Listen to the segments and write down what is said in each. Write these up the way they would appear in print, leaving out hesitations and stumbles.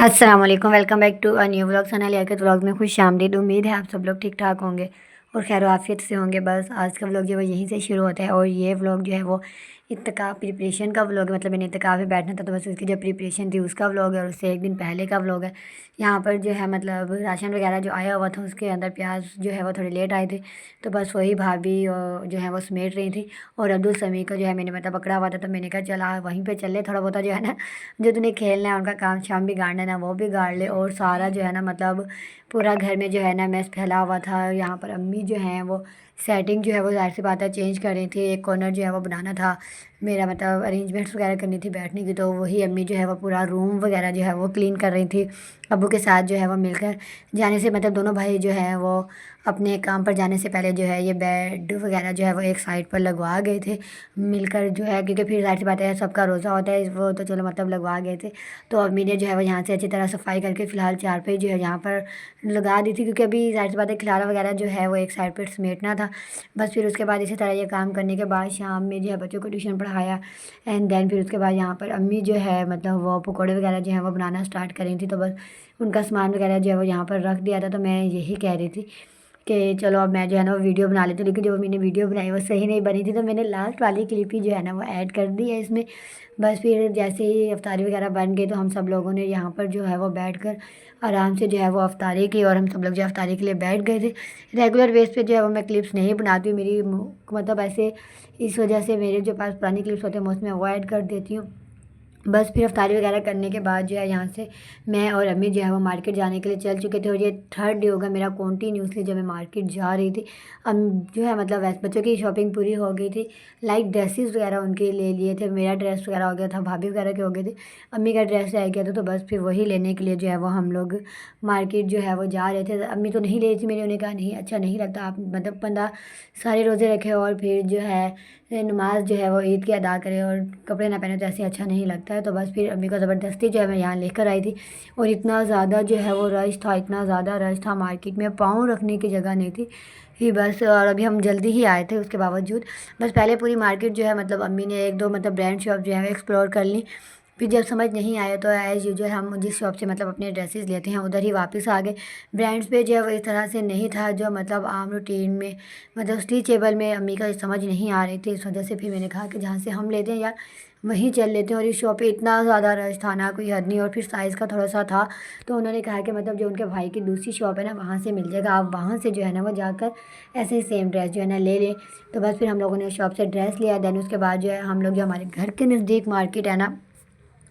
अस्सलाम वालेकुम, welcome back to a new vlog. Sana Liaquat vlog में खुश आमदीद। उम्मीद है आप सब लोग ठीक ठाक होंगे और खैर आफियत से होंगे। बस आज का व्लॉग जो है वो यहीं से शुरू होता है और ये व्लॉग जो है वो इत्तिकाफ़ प्रिपरेशन का व्लॉग है। मतलब मैंने इत्तिकाफ़ में बैठना था तो बस उसकी जो प्रिपरेशन थी उसका व्लॉग है और उससे एक दिन पहले का व्लॉग है। यहाँ पर जो है मतलब राशन वगैरह जो आया हुआ था उसके अंदर प्याज जो है वो थोड़े लेट आए थे, तो बस वही भाभी और जो है वो समेट रही थी। और अब्दुल समी को जो है मैंने मतलब पकड़ा हुआ था, तो मैंने कहा चला वहीं पे चल ले, थोड़ा बहुत जो है ना जो तूने खेलना है उनका काम शाम भी गाड़ना है ना वो भी गाड़ ले। और सारा जो है ना मतलब पूरा घर में जो है ना मैस फैला हुआ था। यहाँ पर अम्मी जो हैं वो सेटिंग जो है वो ज़ाहिर सी बात है चेंज कर रही थी। एक कॉर्नर जो है वो बनाना था, मेरा मतलब अरेंजमेंट्स वगैरह करनी थी बैठने की, तो वही अम्मी जो है वो पूरा रूम वगैरह जो है वो क्लीन कर रही थी अब्बू के साथ जो है वो मिलकर। जाने से मतलब दोनों भाई जो है वो अपने काम पर जाने से पहले जो है ये बेड वगैरह जो है वो एक साइड पर लगवा गए थे मिलकर जो है, क्योंकि फिर ज़ाहिर सी बात है सबका रोज़ा होता है वो, तो चलो मतलब लगवा गए थे। तो अम्मी ने जो है वो यहाँ से अच्छी तरह सफाई करके फ़िलहाल चारपाई जो है यहाँ पर लगा दी थी, क्योंकि अभी ज़ाहिर सी बात है खिलारा वगैरह जो है वो एक साइड पर समेटना था। बस फिर उसके बाद इसी तरह ये काम करने के बाद शाम में जो है बच्चों को ट्यूशन पढ़ाया एंड देन फिर उसके बाद यहाँ पर अम्मी जो है मतलब वो पकौड़े वगैरह जो है वो बनाना स्टार्ट करी थी। तो बस उनका सामान वगैरह जो है वो यहाँ पर रख दिया था। तो मैं यही कह रही थी कि चलो अब मैं जो है ना वो वीडियो बना लेती हूँ, लेकिन जो मैंने वीडियो बनाई वो सही नहीं बनी थी, तो मैंने लास्ट वाली क्लिप ही जो है ना वो ऐड कर दी है इसमें। बस फिर जैसे ही अफ्तारी वगैरह बन गई तो हम सब लोगों ने यहाँ पर जो है वो बैठ कर आराम से जो है वो अफ्तारी की, और हम सब लोग जो अफ्तारी के लिए बैठ गए थे। रेगुलर बेस पे जो है वो मैं क्लिप्स नहीं बनाती हूँ, मेरी मतलब ऐसे इस वजह से मेरे जो पास पुरानी क्लिप्स होते हैं मैं उसमें वो ऐड कर देती हूँ। बस फिर अफ्तारी वगैरह करने के बाद जो है यहाँ से मैं और अम्मी जो है वो मार्केट जाने के लिए चल चुके थे, और ये थर्ड डे होगा मेरा कॉन्टीन्यूसली जब मैं मार्केट जा रही थी। अब जो है मतलब वैसे बच्चों की शॉपिंग पूरी हो गई थी, लाइक ड्रेसेस वगैरह उनके ले लिए थे, मेरा ड्रेस वगैरह हो गया था, भाभी वगैरह के हो गए थे, अम्मी का ड्रेस रह गया था। तो बस फिर वही लेने के लिए जो है वो हम लोग मार्केट जो है वो जा रहे थे। अम्मी तो नहीं ले रही थी, मैंने उन्हें कहा नहीं अच्छा नहीं लगता, आप मतलब बंदा सारे रोज़े रखे और फिर जो है नमाज जो है वो ईद की अदा करे और कपड़े ना पहने तो ऐसे अच्छा नहीं लगता है। तो बस फिर अम्मी को ज़बरदस्ती जो है मैं यहाँ लेकर आई थी, और इतना ज़्यादा जो है वो रश था, इतना ज़्यादा रश था मार्केट में, पाँव रखने की जगह नहीं थी ही बस। और अभी हम जल्दी ही आए थे उसके बावजूद। बस पहले पूरी मार्केट जो है मतलब अम्मी ने एक दो मतलब ब्रांड शॉप जो है एक्सप्लोर कर ली। फिर जब समझ नहीं आया तो एज़ यूजुअल हम जिस शॉप से मतलब अपने ड्रेसेस लेते हैं उधर ही वापस आ गए। ब्रांड्स पे जो है वो इस तरह से नहीं था जो मतलब आम रूटीन में मतलब स्टिचेबल में अम्मी का समझ नहीं आ रही थी। इस वजह से फिर मैंने कहा कि जहाँ से हम लेते हैं यार वहीं चल लेते हैं। और इस शॉप पे इतना ज़्यादा रश था ना कोई हद नहीं, और फिर साइज़ का थोड़ा सा था, तो उन्होंने कहा कि मतलब जो उनके भाई की दूसरी शॉप है ना वहाँ से मिल जाएगा, आप वहाँ से जो है ना वो जाकर ऐसे ही सेम ड्रेस जो है ना ले लें। तो बस फिर हम लोगों ने उस शॉप से ड्रेस लिया। देन उसके बाद जो है हम लोग जो हमारे घर के नज़दीक मार्केट है ना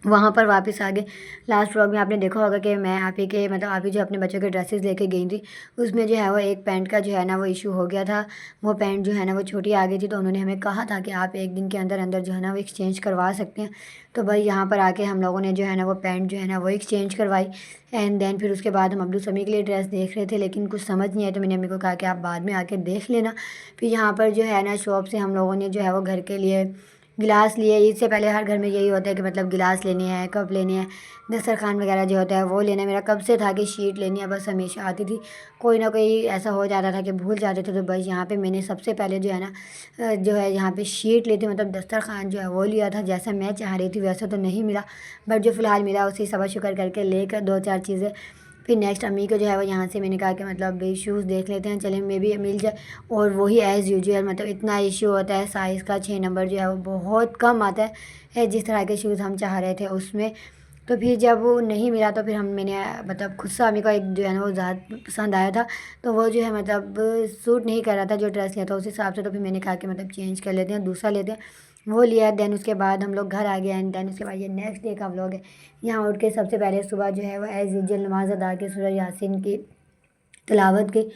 वहाँ पर वापस आ गए। लास्ट व्लॉग में आपने देखा होगा कि मैं आप ही के मतलब आप ही जो अपने बच्चों के ड्रेसेस लेके गई थी, उसमें जो है वो एक पैंट का जो है ना वो इशू हो गया था। वो पैंट जो है ना वो छोटी आ गई थी, तो उन्होंने हमें कहा था कि आप एक दिन के अंदर अंदर जो है ना वो एक्सचेंज करवा सकते हैं। तो भाई यहाँ पर आके हम लोगों ने जो है ना वो पैंट जो है ना वो एक्सचेंज करवाई। एंड देन फिर उसके बाद हम अब्दुल समी के लिए ड्रेस देख रहे थे, लेकिन कुछ समझ नहीं आया, तो मैंने अम्मी को कहा कि आप बाद में आके देख लेना। फिर यहाँ पर जो है ना शॉप से हम लोगों ने जो है वो घर के लिए गिलास लिए। ईद से पहले हर घर में यही होता है कि मतलब गिलास लेने हैं, कप लेने हैं, दस्तरखान वगैरह जो होता है वो लेना है। मेरा कब से था कि शीट लेनी है, बस हमेशा आती थी, कोई ना कोई ऐसा हो जाता था कि भूल जाते थे। तो बस यहाँ पे मैंने सबसे पहले जो है ना जो है यहाँ पे शीट ली थी, मतलब दस्तरखान जो है वो लिया था। जैसा मैं चाह रही थी वैसा तो नहीं मिला, बट जो फ़िलहाल मिला उसी सब्र शुक्र करके लेकर दो चार चीज़ें। फिर नेक्स्ट अम्मी को जो है वो यहाँ से मैंने कहा कि मतलब शूज़ देख लेते हैं, चलें मे भी मिल जाए। और वही एज़ यूजुअल मतलब इतना इशू होता है, साइज़ का 6 नंबर जो है वो बहुत कम आता है जिस तरह के शूज़ हम चाह रहे थे उसमें। तो फिर जब वो नहीं मिला तो फिर हम मैंने मतलब खुद से अम्मी को एक जो है ना वो ज़्यादा पसंद आया था, तो वो जो है मतलब सूट नहीं कर रहा था जो ड्रेस लिया था उस हिसाब से। तो फिर मैंने कहा कि मतलब चेंज कर लेते हैं, दूसरा लेते हैं, वो लिया। देन उसके बाद हम लोग घर आ गए एंड देन उसके बाद ये नेक्स्ट डे का व्लॉग है। यहाँ उठ के सबसे पहले सुबह जो है वो एज़ यूजुअल नमाज़ अदा के सूरह यासीन की तिलावत की,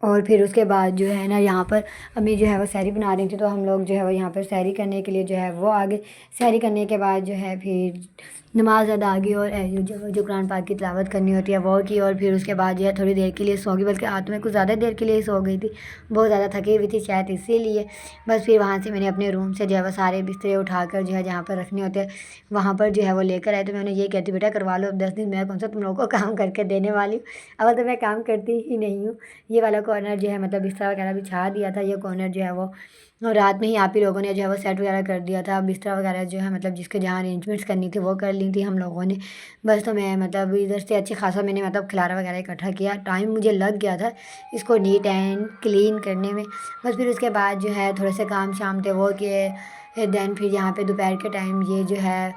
और फिर उसके बाद जो है ना यहाँ पर अम्मी जो है वो सहरी बना रही थी, तो हम लोग जो है वो यहाँ पर सहरी करने के लिए जो है वो आ गए। सहरी करने के बाद जो है फिर नमाज अदा की, और जो कुरान पाक की तिलावत करनी होती है वो की, और फिर उसके बाद जो है थोड़ी देर के लिए सो गई, बल्कि आज तो मैं कुछ ज़्यादा देर के लिए सो गई थी, बहुत ज़्यादा थकी हुई थी शायद इसीलिए। बस फिर वहाँ से मैंने अपने रूम से जो है वो सारे बिस्तरे उठाकर जो है जहाँ पर रखने होते हैं वहाँ पर जो है वो लेकर आए। तो मैं उन्हें ये कहती बेटा करवा लो, अब 10 दिन मैं कौन सा तुम लोगों को काम करके देने वाली हूँ, अवल तो मैं काम करती ही नहीं हूँ। ये वाला कॉर्नर जो है मतलब बिस्तर वगैरह बिछा दिया था, ये कॉर्नर जो है वो और रात में ही आप ही लोगों ने जो है वो सेट वगैरह कर दिया था, बिस्तर वगैरह जो है मतलब जिसके जहाँ अरेंजमेंट्स करनी थी वो कर ली थी हम लोगों ने। बस तो मैं मतलब इधर से अच्छे खासा मैंने मतलब खिलारा वगैरह इकट्ठा किया, टाइम मुझे लग गया था इसको नीट एंड क्लीन करने में। बस फिर उसके बाद जो है थोड़े से काम शाम थे वो किए, देन फिर यहाँ पे दोपहर के टाइम ये जो है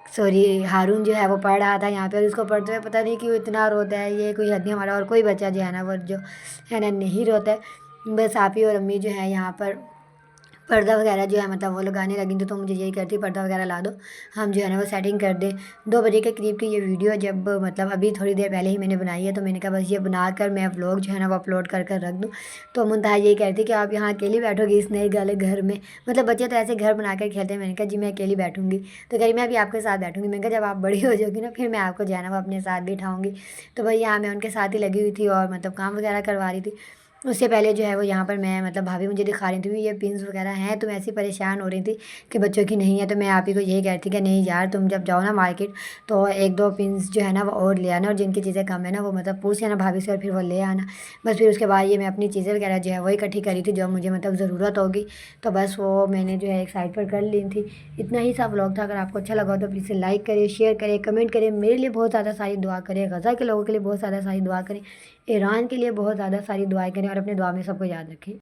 सॉरी हारून जो है वो पढ़ रहा था यहाँ पे, और उसको पढ़ते हुए पता नहीं क्यों इतना रोता है, ये कोई हद नहीं हमारा। और कोई बच्चा जो है ना वो जो है ना नहीं रोता है। बस आप ही और अम्मी जो है यहाँ पर पर्दा वगैरह जो है मतलब वो लगाने लगी थी, तो मुझे यही करती पर्दा वगैरह ला दो, हम जो है ना वो सेटिंग कर दें। 2 बजे के करीब की ये वीडियो जब मतलब अभी थोड़ी देर पहले ही मैंने बनाई है, तो मैंने कहा बस ये बनाकर मैं व्लॉग जो है ना वो अपलोड कर कर रख दूँ। तो मुंतहा यही कहती कि आप यहाँ अकेली बैठोगी इस नए वाले घर में, मतलब बच्चे तो ऐसे घर बना कर खेलते हैं। मैंने कहा जी मैं अकेली बैठूँगी, तो कह रही मैं भी आपके साथ बैठूँगी। मैंने कहा जब आप बड़ी हो जाओगी ना फिर मैं आपको जो है ना वो अपने साथ बिठाऊँगी। तो भाई यहाँ मैं उनके साथ ही लगी हुई थी और मतलब काम वगैरह करवा रही थी। उससे पहले जो है वो यहाँ पर मैं मतलब भाभी मुझे दिखा रही थी ये पिन्स वगैरह हैं, तो मैं ऐसी परेशान हो रही थी कि बच्चों की नहीं है। तो मैं आप ही को यही कहती कि नहीं यार तुम जब जाओ ना मार्केट तो 1-2 पिन्स जो है ना वो और ले आना, और जिनकी चीज़ें कम है ना वो मतलब पूछ लेना भाभी से और फिर वो ले आना। बस फिर उसके बाद ये मैं अपनी चीज़ें वगैरह जो है वो इकट्ठी करी थी जो मुझे मतलब ज़रूरत होगी, तो बस वो मैंने जो है एक साइड पर कर ली थी। इतना ही सा व्लॉग था। अगर आपको अच्छा लगा हो तो प्लीज़ लाइक करें, शेयर करें, कमेंट करें, मेरे लिए बहुत ज़्यादा सारी दुआ करें, गज़ा के लोगों के लिए बहुत ज़्यादा सारी दुआ करें, ईरान के लिए बहुत ज़्यादा सारी दुआएं करें, और अपने दुआ में सबको याद रखें।